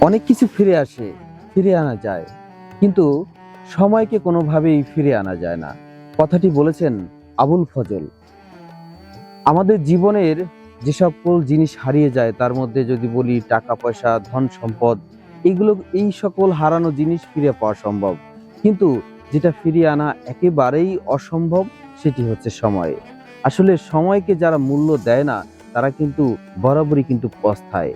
অনেক কিছু ফিরে আসে, ফিরে আনা যায়, কিন্তু সময়কে কোনোভাবেই ফিরে আনা যায় না। কথাটি বলেছেন আবুল ফজল। আমাদের জীবনের যে সকল জিনিস হারিয়ে যায় তার মধ্যে যদি বলি টাকা পয়সা, ধন সম্পদ, এই সকল হারানো জিনিস ফিরে পাওয়া সম্ভব, কিন্তু যেটা ফিরিয়ে আনা একেবারেই অসম্ভব সেটি হচ্ছে সময়। আসলে সময়কে যারা মূল্য দেয় না তারা কিন্তু বরাবরই কিন্তু পস্তায়।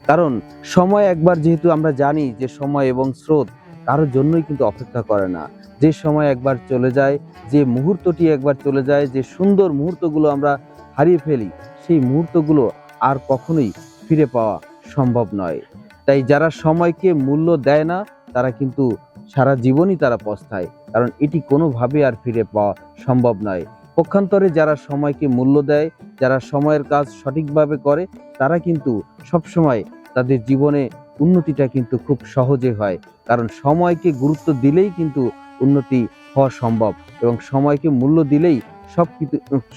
কারণ সময় একবার, যেহেতু আমরা জানি যে সময় এবং স্রোত কারোর জন্যই কিন্তু অপেক্ষা করে না। যে সময় একবার চলে যায়, যে মুহূর্তটি একবার চলে যায়, যে সুন্দর মুহূর্তগুলো আমরা হারিয়ে ফেলি, সেই মুহূর্তগুলো আর কখনোই ফিরে পাওয়া সম্ভব নয়। তাই যারা সময়কে মূল্য দেয় না তারা কিন্তু সারা জীবনই তারা পস্তায়, কারণ এটি কোনোভাবে আর ফিরে পাওয়া সম্ভব নয়। পক্ষান্তরে যারা সময়কে মূল্য দেয়, যারা সময়ের কাজ সঠিকভাবে করে, তারা কিন্তু সবসময় তাদের জীবনে উন্নতিটা কিন্তু খুব সহজে হয়। কারণ সময়কে গুরুত্ব দিলেই কিন্তু উন্নতি হওয়া সম্ভব, এবং সময়কে মূল্য দিলেই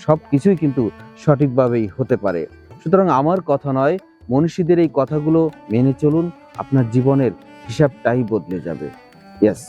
সবকিছুই কিন্তু সঠিকভাবেই হতে পারে। সুতরাং আমার কথা নয়, মনীষীদের এই কথাগুলো মেনে চলুন, আপনার জীবনের হিসাবটাই বদলে যাবে। ইয়েস।